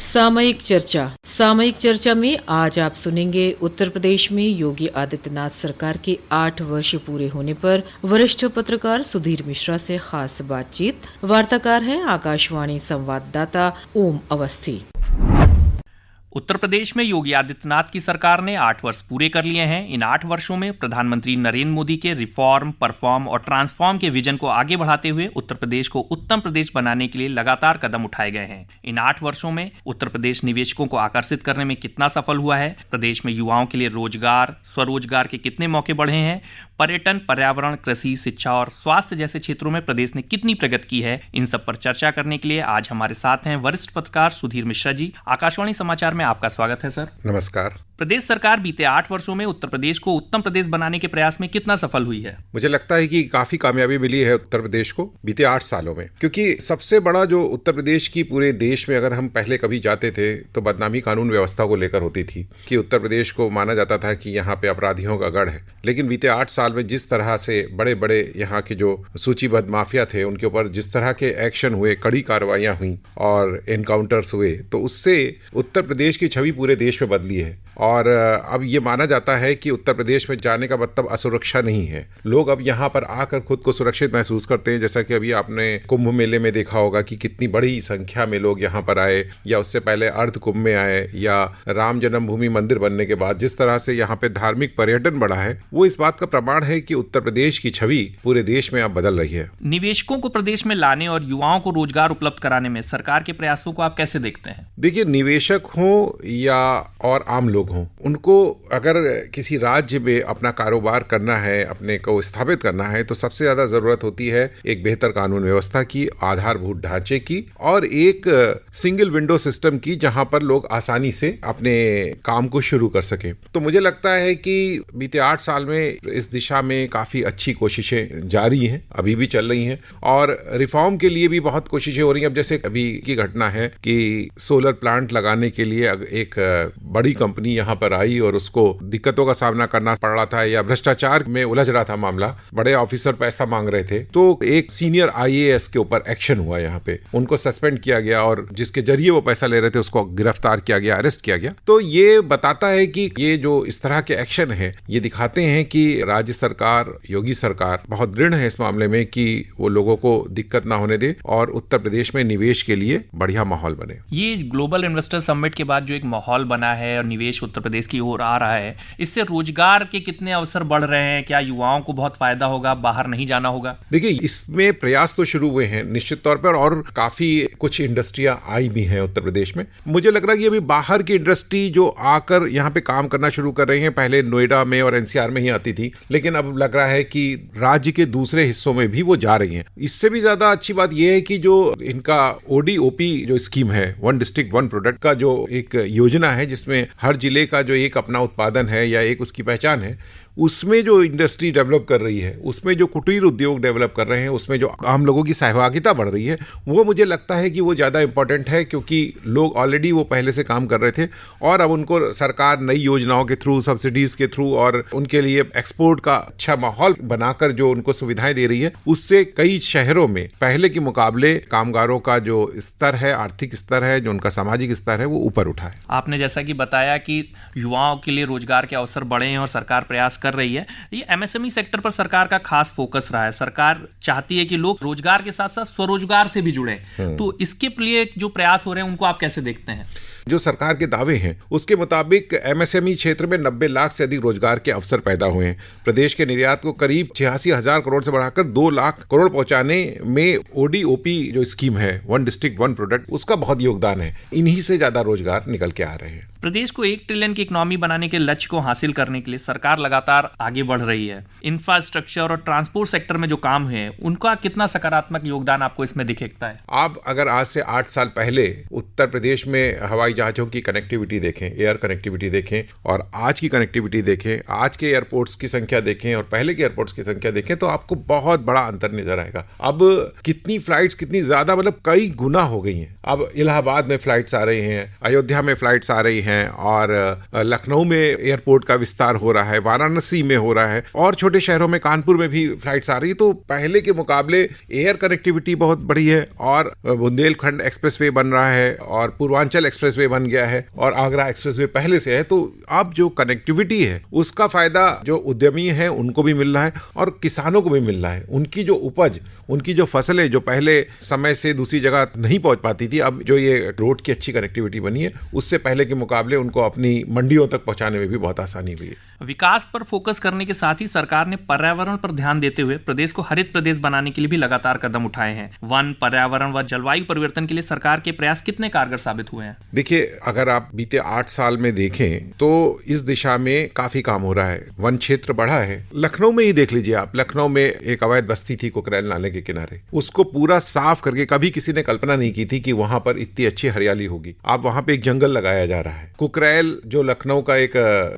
सामयिक चर्चा में आज आप सुनेंगे उत्तर प्रदेश में योगी आदित्यनाथ सरकार के 8 वर्ष पूरे होने पर वरिष्ठ पत्रकार सुधीर मिश्रा से खास बातचीत। वार्ताकार हैं आकाशवाणी संवाददाता ओम अवस्थी। उत्तर प्रदेश में योगी आदित्यनाथ की सरकार ने 8 वर्ष पूरे कर लिए हैं। इन 8 वर्षों में प्रधानमंत्री नरेंद्र मोदी के रिफॉर्म, परफॉर्म और ट्रांसफॉर्म के विजन को आगे बढ़ाते हुए उत्तर प्रदेश को उत्तम प्रदेश बनाने के लिए लगातार कदम उठाए गए हैं। इन 8 वर्षों में उत्तर प्रदेश निवेशकों को आकर्षित करने में कितना सफल हुआ है, प्रदेश में युवाओं के लिए रोजगार, स्वरोजगार के कितने मौके बढ़े हैं, पर्यटन, पर्यावरण, कृषि, शिक्षा और स्वास्थ्य जैसे क्षेत्रों में प्रदेश ने कितनी प्रगति की है, इन सब पर चर्चा करने के लिए आज हमारे साथ हैं वरिष्ठ पत्रकार सुधीर मिश्रा जी। आकाशवाणी समाचार में आपका स्वागत है सर। नमस्कार। प्रदेश सरकार बीते 8 वर्षों में उत्तर प्रदेश को उत्तम प्रदेश बनाने के प्रयास में कितना सफल हुई है? मुझे लगता है कि काफी कामयाबी मिली है उत्तर प्रदेश को बीते 8 सालों में, क्योंकि सबसे बड़ा जो उत्तर प्रदेश की पूरे देश में अगर हम पहले कभी जाते थे तो बदनामी कानून व्यवस्था को लेकर होती थी कि उत्तर प्रदेश को माना जाता था कि यहाँ पे अपराधियों का गढ़ है। लेकिन बीते 8 साल में जिस तरह से बड़े बड़े यहाँ के जो सूचीबद्ध माफिया थे उनके ऊपर जिस तरह के एक्शन हुए, कड़ी कार्रवाइयाँ हुई और एनकाउंटर्स हुए, तो उससे उत्तर प्रदेश की छवि पूरे देश में बदली है। और अब ये माना जाता है कि उत्तर प्रदेश में जाने का मतलब असुरक्षा नहीं है। लोग अब यहाँ पर आकर खुद को सुरक्षित महसूस करते हैं। जैसा कि अभी आपने कुंभ मेले में देखा होगा कि कितनी बड़ी संख्या में लोग यहाँ पर आए, या उससे पहले अर्ध कुंभ में आए, या राम जन्मभूमि मंदिर बनने के बाद जिस तरह से यहाँ पे धार्मिक पर्यटन बढ़ा है, वो इस बात का प्रमाण है कि उत्तर प्रदेश की छवि पूरे देश में अब बदल रही है। निवेशकों को प्रदेश में लाने और युवाओं को रोजगार उपलब्ध कराने में सरकार के प्रयासों को आप कैसे देखते हैं? देखिए, निवेशक हो या और आम लोग हों, उनको अगर किसी राज्य में अपना कारोबार करना है, अपने को स्थापित करना है, तो सबसे ज्यादा जरूरत होती है एक बेहतर कानून व्यवस्था की, आधारभूत ढांचे की और एक सिंगल विंडो सिस्टम की, जहां पर लोग आसानी से अपने काम को शुरू कर सकें। तो मुझे लगता है कि बीते 8 साल में इस दिशा में काफी अच्छी कोशिशें जारी हैं, अभी भी चल रही हैं, और रिफॉर्म के लिए भी बहुत कोशिशें हो रही हैं। अब जैसे अभी की घटना है कि सोलर प्लांट लगाने के लिए एक बड़ी कंपनी यहाँ पर आई और उसको दिक्कतों का सामना करना पड़ रहा था, या भ्रष्टाचार में उलझ रहा था मामला, बड़े ऑफिसर पैसा मांग रहे थे, तो एक सीनियर आईएएस के ऊपर एक्शन हुआ, यहाँ पे उनको सस्पेंड किया गया और जिसके जरिए वो पैसा ले रहे थे उसको गिरफ्तार किया गया, अरेस्ट किया गया। तो ये बताता है कि ये जो इस तरह के एक्शन है, ये दिखाते हैं कि राज्य सरकार, योगी सरकार बहुत दृढ़ है इस मामले में कि वो लोगों को दिक्कत ना होने दे और उत्तर प्रदेश में निवेश के लिए बढ़िया माहौल बने। ये ग्लोबल इन्वेस्टर समिट के बाद जो एक माहौल बना है और निवेश उत्तर प्रदेश की ओर आ रहा है, इससे रोजगार के कितने अवसर बढ़ रहे हैं? क्या युवाओं को बहुत फायदा होगा, बाहर नहीं जाना होगा? देखिए, इसमें प्रयास तो शुरू हुए हैं निश्चित तौर पर, और काफी कुछ इंडस्ट्रियां आई भी हैं उत्तर प्रदेश में। मुझे लग रहा है कि अभी बाहर की इंडस्ट्री जो आकर यहाँ पे काम करना शुरू कर रही है, पहले नोएडा में और एनसीआर में ही आती थी, लेकिन अब लग रहा है कि राज्य के दूसरे हिस्सों में भी वो जा रही हैं। इससे भी ज्यादा अच्छी बात यह है कि जो इनका ओडीओपी जो स्कीम है, वन डिस्ट्रिक्ट वन प्रोडक्ट का जो एक योजना है, जिसमें हर जिले का जो एक अपना उत्पादन है या एक उसकी पहचान है, उसमें जो इंडस्ट्री डेवलप कर रही है, उसमें जो कुटीर उद्योग डेवलप कर रहे हैं, उसमें जो आम लोगों की सहभागिता बढ़ रही है, वो मुझे लगता है कि वो ज़्यादा इंपॉर्टेंट है, क्योंकि लोग ऑलरेडी वो पहले से काम कर रहे थे और अब उनको सरकार नई योजनाओं के थ्रू, सब्सिडीज के थ्रू और उनके लिए एक्सपोर्ट का अच्छा माहौल बनाकर जो उनको सुविधाएं दे रही है, उससे कई शहरों में पहले के मुकाबले कामगारों का जो स्तर है, आर्थिक स्तर है, जो उनका सामाजिक स्तर है, वो ऊपर उठा है। आपने जैसा कि बताया कि युवाओं के लिए रोजगार के अवसर बढ़े हैं और सरकार प्रयास कर रही है। ये एमएसएमई सेक्टर पर सरकार का खास फोकस रहा है। सरकार चाहती है कि लोग रोजगार के साथ साथ स्वरोजगार से भी जुड़े। तो इसके लिए जो प्रयास हो रहे हैं, उनको आप कैसे देखते हैं? जो सरकार के दावे हैं उसके मुताबिक एमएसएमई क्षेत्र में 90 लाख से अधिक रोजगार के अवसर पैदा हुए हैं। प्रदेश के निर्यात को करीब 86,000 करोड़ से बढ़ाकर 2 लाख करोड़ पहुंचाने में ओडीओपी जो स्कीम है, वन डिस्ट्रिक्ट वन प्रोडक्ट, उसका बहुत योगदान है। इन्हीं से ज्यादा रोजगार निकल के आ रहे हैं। प्रदेश को 1 ट्रिलियन की इकोनॉमी बनाने के लक्ष्य को हासिल करने के लिए सरकार लगातार आगे बढ़ रही है। इंफ्रास्ट्रक्चर और ट्रांसपोर्ट सेक्टर में जो काम है, उनका कितना सकारात्मक योगदान आपको इसमें दिखता है? आप अगर आज से 8 साल पहले उत्तर प्रदेश में हवाई जहाजों की कनेक्टिविटी देखें, एयर कनेक्टिविटी देखें और आज की कनेक्टिविटी देखें, आज के एयरपोर्ट्स की संख्या देखें और पहले के एयरपोर्ट्स की संख्या देखें, तो आपको बहुत बड़ा अंतर नजर आएगा। अब कितनी फ्लाइट्स, कितनी ज्यादा, मतलब कई गुना हो गई हैं। अब इलाहाबाद में फ्लाइट्स आ रही हैं, अयोध्या में फ्लाइट्स आ रही हैं, हैं, और लखनऊ में एयरपोर्ट का विस्तार हो रहा है, वाराणसी में हो रहा है, और छोटे शहरों में कानपुर में भी फ्लाइट्स आ रही है। तो पहले के मुकाबले एयर कनेक्टिविटी बहुत बड़ी है, और बुंदेलखंड एक्सप्रेसवे बन रहा है, और पूर्वांचल एक्सप्रेसवे बन गया है, और आगरा एक्सप्रेसवे पहले से है। तो अब जो कनेक्टिविटी है उसका फायदा जो उद्यमी है उनको भी मिल रहा है और किसानों को भी मिल रहा है। उनकी जो उपज, उनकी जो फसलें जो पहले समय से दूसरी जगह नहीं पहुंच पाती थी, अब जो ये रोड की अच्छी कनेक्टिविटी बनी है उससे पहले के मुकाबले उनको अपनी मंडियों तक पहुंचाने में भी बहुत आसानी हुई है। विकास पर फोकस करने के साथ ही सरकार ने पर्यावरण पर ध्यान देते हुए प्रदेश को हरित प्रदेश बनाने के लिए भी लगातार कदम उठाए हैं। वन, पर्यावरण व जलवायु परिवर्तन के लिए सरकार के प्रयास कितने कारगर साबित हुए हैं? देखिए, अगर आप बीते 8 साल में देखें तो इस दिशा में काफी काम हो रहा है। वन क्षेत्र बढ़ा है। लखनऊ में ही देख लीजिए आप, लखनऊ में एक अवैध बस्ती थी कुकरेल नाले के किनारे, उसको पूरा साफ करके, कभी किसी ने कल्पना नहीं की थी कि वहां पर इतनी अच्छी हरियाली होगी। अब वहां पे एक जंगल लगाया जा रहा है। कुकरेल जो लखनऊ का एक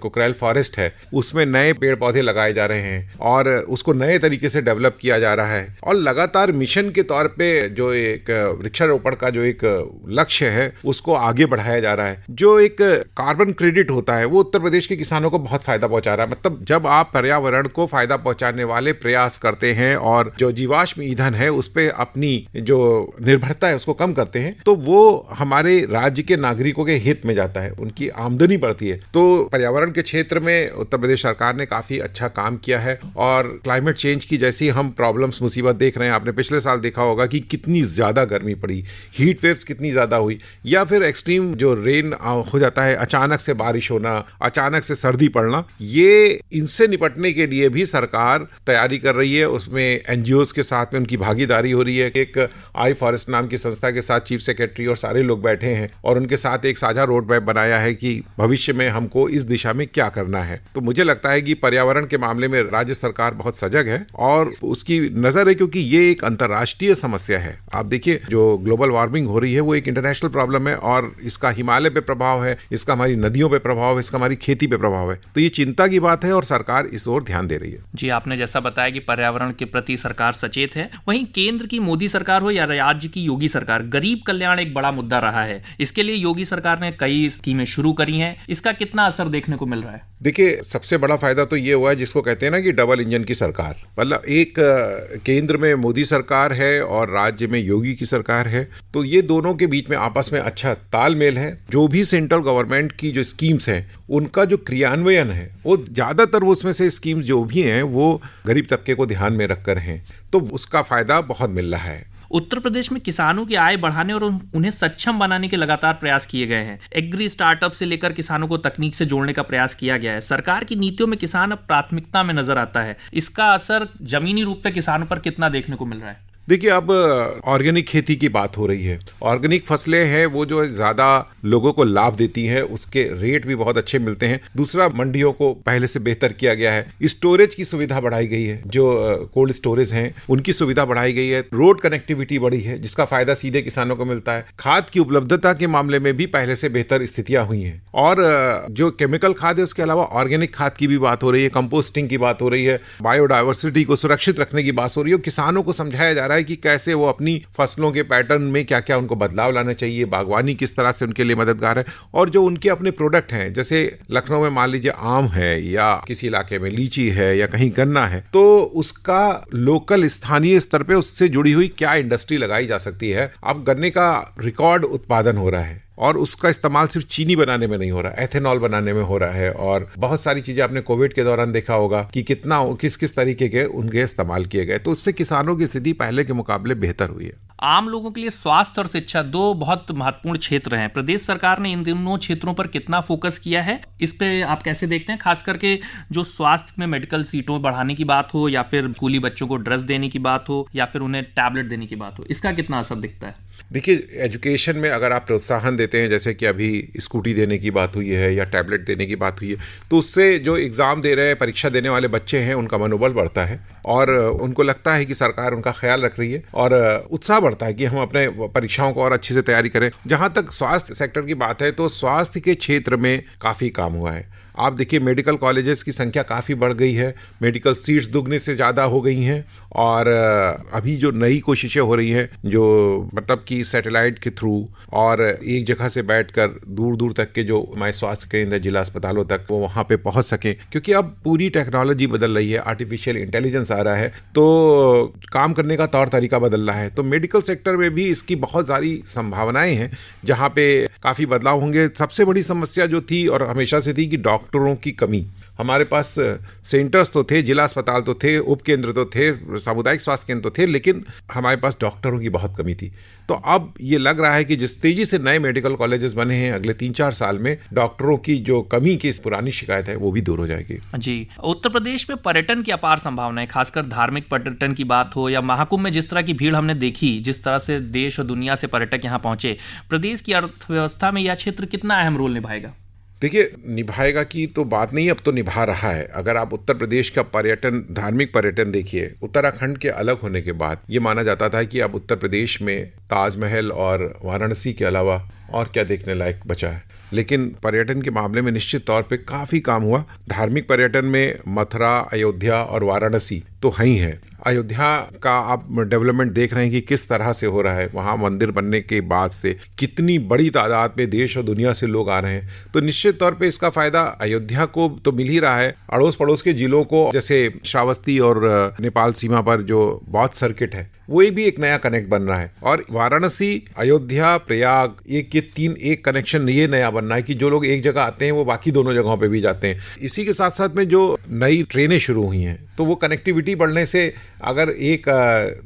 कुकरेल फॉरेस्ट है, उसमें नए पेड़ पौधे लगाए जा रहे हैं और उसको नए तरीके से डेवलप किया जा रहा है। और लगातार मिशन के तौर पे जो एक वृक्षारोपण का जो एक लक्ष्य है उसको आगे बढ़ाया जा रहा है। जो एक कार्बन क्रेडिट होता है वो उत्तर प्रदेश के किसानों को बहुत फायदा पहुंचा रहा है। मतलब जब आप पर्यावरण को फायदा पहुंचाने वाले प्रयास करते हैं और जो जीवाश्म ईंधन है उस पर अपनी जो निर्भरता है उसको कम करते हैं, तो वो हमारे राज्य के नागरिकों के हित में जाता है, उनकी आमदनी बढ़ती है। तो पर्यावरण के क्षेत्र में उत्तर प्रदेश सरकार ने काफी अच्छा काम किया है। और क्लाइमेट चेंज की जैसी हम प्रॉब्लम्स, मुसीबत देख रहे हैं, आपने पिछले साल देखा होगा कि कितनी ज्यादा गर्मी पड़ी, हीट वेव्स कितनी ज्यादा हुई, या फिर एक्सट्रीम जो रेन हो जाता है, अचानक से बारिश होना, अचानक से सर्दी पड़ना, ये इनसे निपटने के लिए भी सरकार तैयारी कर रही है। उसमें एनजीओज के साथ में उनकी भागीदारी हो रही है। एक आई फॉरेस्ट नाम की संस्था के साथ चीफ सेक्रेटरी और सारे लोग बैठे हैं और उनके साथ एक साझा रोड मैप बनाया है कि भविष्य में हमको इस दिशा में क्या करना है। तो मुझे लगता है कि पर्यावरण के मामले में राज्य सरकार बहुत सजग है और उसकी नजर है, क्योंकि ये एक अंतर्राष्ट्रीय समस्या है। आप देखिए, जो ग्लोबल वार्मिंग हो रही है वो एक इंटरनेशनल प्रॉब्लम है और इसका हिमालय पे प्रभाव है, इसका हमारी नदियों पे प्रभाव है, इसका हमारी खेती पे प्रभाव है। तो ये चिंता की बात है और सरकार इस ओर ध्यान दे रही है। जी, आपने जैसा बताया कि पर्यावरण के प्रति सरकार सचेत है, वहीं केंद्र की मोदी सरकार हो या राज्य की योगी सरकार, गरीब कल्याण एक बड़ा मुद्दा रहा है। इसके लिए योगी सरकार ने कई स्कीमें शुरू करी हैं। इसका कितना असर देखने को मिल रहा है? देखिए, सबसे बड़ा फायदा तो ये हुआ है जिसको कहते हैं ना कि डबल इंजन की सरकार। मतलब एक केंद्र में मोदी सरकार है और राज्य में योगी की सरकार है, तो ये दोनों के बीच में आपस में अच्छा तालमेल है। जो भी सेंट्रल गवर्नमेंट की जो स्कीम्स हैं उनका जो क्रियान्वयन है वो ज्यादातर, वो उसमें से स्कीम्स जो भी हैं वो गरीब तबके को ध्यान में रखकर हैं, तो उसका फायदा बहुत मिल रहा है। उत्तर प्रदेश में किसानों की आय बढ़ाने और उन्हें सक्षम बनाने के लगातार प्रयास किए गए हैं। एग्री स्टार्टअप से लेकर किसानों को तकनीक से जोड़ने का प्रयास किया गया है। सरकार की नीतियों में किसान अब प्राथमिकता में नजर आता है। इसका असर जमीनी रूप से किसानों पर कितना देखने को मिल रहा है? देखिए, अब ऑर्गेनिक खेती की बात हो रही है। ऑर्गेनिक फसलें हैं वो जो ज़्यादा लोगों को लाभ देती हैं, उसके रेट भी बहुत अच्छे मिलते हैं। दूसरा, मंडियों को पहले से बेहतर किया गया है। स्टोरेज की सुविधा बढ़ाई गई है, जो कोल्ड स्टोरेज हैं उनकी सुविधा बढ़ाई गई है। रोड कनेक्टिविटी बढ़ी है जिसका फायदा सीधे किसानों को मिलता है। खाद की उपलब्धता के मामले में भी पहले से बेहतर स्थितियां हुई हैं। और जो केमिकल खाद है उसके अलावा ऑर्गेनिक खाद की भी बात हो रही है, कंपोस्टिंग की बात हो रही है, बायोडाइवर्सिटी को सुरक्षित रखने की बात हो रही है। किसानों को समझाया जा रहा है कि कैसे वो अपनी फसलों के पैटर्न में क्या क्या उनको बदलाव लाना चाहिए, बागवानी किस तरह से उनके लिए मददगार है। और जो उनके अपने प्रोडक्ट हैं, जैसे लखनऊ में मान लीजिए आम है या किसी इलाके में लीची है या कहीं गन्ना है, तो उसका लोकल स्थानीय स्तर पे उससे जुड़ी हुई क्या इंडस्ट्री लगाई जा सकती है। अब गन्ने का रिकॉर्ड उत्पादन हो रहा है और उसका इस्तेमाल सिर्फ चीनी बनाने में नहीं हो रहा, एथेनॉल बनाने में हो रहा है। और बहुत सारी चीजें आपने कोविड के दौरान देखा होगा कि कितना किस किस तरीके के उनके इस्तेमाल किए गए, तो उससे किसानों की स्थिति पहले के मुकाबले बेहतर हुई है। आम लोगों के लिए स्वास्थ्य और शिक्षा दो बहुत महत्वपूर्ण क्षेत्र हैं। प्रदेश सरकार ने इन दोनों क्षेत्रों पर कितना फोकस किया है, इस पे आप कैसे देखते हैं? खास करके जो स्वास्थ्य में मेडिकल सीटों बढ़ाने की बात हो या फिर स्कूली बच्चों को ड्रेस देने की बात हो या फिर उन्हें टैबलेट देने की बात हो, इसका कितना असर दिखता है? देखिए, एजुकेशन में अगर आप प्रोत्साहन देते हैं, जैसे कि अभी स्कूटी देने की बात हुई है या टैबलेट देने की बात हुई है, तो उससे जो एग्ज़ाम दे रहे हैं, परीक्षा देने वाले बच्चे हैं, उनका मनोबल बढ़ता है और उनको लगता है कि सरकार उनका ख्याल रख रही है और उत्साह बढ़ता है कि हम अपने परीक्षाओं को और अच्छे से तैयारी करें। जहाँ तक स्वास्थ्य सेक्टर की बात है, तो स्वास्थ्य के क्षेत्र में काफ़ी काम हुआ है। आप देखिए मेडिकल कॉलेजेस की संख्या काफ़ी बढ़ गई है, मेडिकल सीट्स दुगने से ज़्यादा हो गई हैं। और अभी जो नई कोशिशें हो रही हैं, जो मतलब कि सैटेलाइट के थ्रू और एक जगह से बैठकर दूर दूर तक के जो हमारे स्वास्थ्य केंद्र, जिला अस्पतालों तक, वो वहाँ पे पहुँच सकें, क्योंकि अब पूरी टेक्नोलॉजी बदल रही है, आर्टिफिशियल इंटेलिजेंस आ रहा है, तो काम करने का तौर तरीका बदल रहा है। तो मेडिकल सेक्टर में भी इसकी बहुत सारी संभावनाएं हैं जहाँ पे काफ़ी बदलाव होंगे। सबसे बड़ी समस्या जो थी और हमेशा से थी कि डॉक्टरों की कमी। हमारे पास सेंटर्स तो थे, जिला अस्पताल तो थे, उपकेंद्र तो थे, सामुदायिक स्वास्थ्य केंद्र तो थे, लेकिन हमारे पास डॉक्टरों की बहुत कमी थी। तो अब ये लग रहा है कि जिस तेजी से नए मेडिकल कॉलेजेस बने हैं, अगले 3-4 साल में डॉक्टरों की जो कमी की पुरानी शिकायत है वो भी दूर हो जाएगी। जी, उत्तर प्रदेश में पर्यटन की अपार संभावनाएं, खासकर धार्मिक पर्यटन की बात हो या महाकुंभ में जिस तरह की भीड़ हमने देखी, जिस तरह से देश और दुनिया से पर्यटक यहाँ पहुंचे, प्रदेश की अर्थव्यवस्था में यह क्षेत्र कितना अहम रोल निभाएगा? देखिए, निभाएगा की तो बात नहीं, अब तो निभा रहा है। अगर आप उत्तर प्रदेश का पर्यटन, धार्मिक पर्यटन देखिए, उत्तराखंड के अलग होने के बाद ये माना जाता था कि अब उत्तर प्रदेश में ताजमहल और वाराणसी के अलावा और क्या देखने लायक बचा है। लेकिन पर्यटन के मामले में निश्चित तौर पे काफ़ी काम हुआ। धार्मिक पर्यटन में मथुरा, अयोध्या और वाराणसी तो हैं ही हैं। अयोध्या का आप डेवलपमेंट देख रहे हैं कि किस तरह से हो रहा है। वहाँ मंदिर बनने के बाद से कितनी बड़ी तादाद में देश और दुनिया से लोग आ रहे हैं, तो निश्चित तौर पे इसका फायदा अयोध्या को तो मिल ही रहा है। अड़ोस पड़ोस के जिलों को, जैसे श्रावस्ती और नेपाल सीमा पर जो बौद्ध सर्किट है, वो भी एक नया कनेक्ट बन रहा है। और वाराणसी, अयोध्या, प्रयाग, ये 3 एक कनेक्शन ये नया बन रहा है कि जो लोग एक जगह आते हैं वो बाकी दोनों जगहों पे भी जाते हैं। इसी के साथ साथ में जो नई ट्रेनें शुरू हुई हैं, तो वो कनेक्टिविटी बढ़ने से अगर एक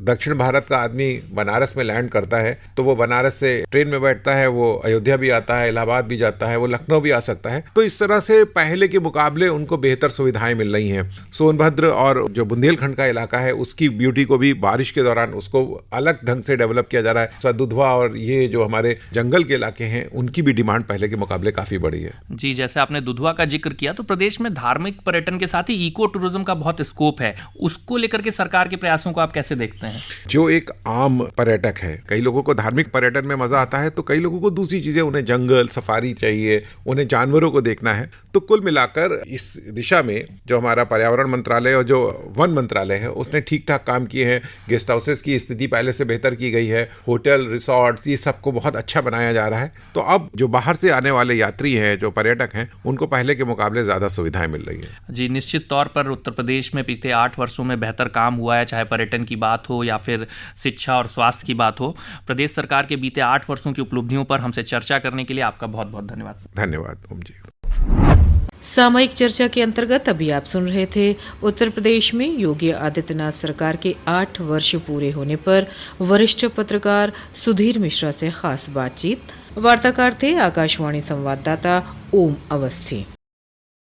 दक्षिण भारत का आदमी बनारस में लैंड करता है, तो वो बनारस से ट्रेन में बैठता है, वो अयोध्या भी आता है, इलाहाबाद भी जाता है, वो लखनऊ भी आ सकता है। तो इस तरह से पहले के मुकाबले उनको बेहतर सुविधाएं मिल रही हैं। सोनभद्र और जो बुंदेलखंड का इलाका है, उसकी ब्यूटी को भी बारिश के दौरान उसको अलग ढंग से डेवलप किया जा रहा है। दुधवा और ये जो हमारे जंगल के इलाके हैं, उनकी भी डिमांड पहले के मुकाबले काफी बढ़ी है। जी, जैसे आपने दुधवा का जिक्र किया, तो प्रदेश में धार्मिक पर्यटन के साथ ही इको टूरिज्म का बहुत स्कोप है। उसको लेकर के सरकार के प्रयासों को आप कैसे देखते हैं? जो एक आम पर्यटक है, कई लोगों को धार्मिक पर्यटन में मजा आता है, तो कई लोगों को दूसरी चीजें, उन्हें जंगल सफारी चाहिए, उन्हें जानवरों को देखना है। तो कुल मिलाकर इस दिशा में जो हमारा पर्यावरण मंत्रालय और जो वन मंत्रालय है, उसने ठीक ठाक काम किए हैं। गेस्ट हाउसेस की स्थिति पहले से बेहतर की गई है, होटल, रिसोर्ट्स, ये सबको बहुत अच्छा बनाया जा रहा है। तो अब जो बाहर से आने वाले यात्री हैं, जो पर्यटक हैं, उनको पहले के मुकाबले ज्यादा सुविधाएं मिल रही है। जी, निश्चित तौर पर उत्तर प्रदेश में पिछले 8 वर्षों में बेहतर काम हुआ है, चाहे पर्यटन की बात हो या फिर शिक्षा और स्वास्थ्य की बात हो। प्रदेश सरकार के बीते 8 वर्षों की उपलब्धियों पर हमसे चर्चा करने के लिए आपका बहुत बहुत धन्यवाद। धन्यवाद ओम जी। सामयिक चर्चा के अंतर्गत अभी आप सुन रहे थे उत्तर प्रदेश में योगी आदित्यनाथ सरकार के 8 वर्ष पूरे होने पर वरिष्ठ पत्रकार सुधीर मिश्रा से खास बातचीत। वार्ताकार थे आकाशवाणी संवाददाता ओम अवस्थी।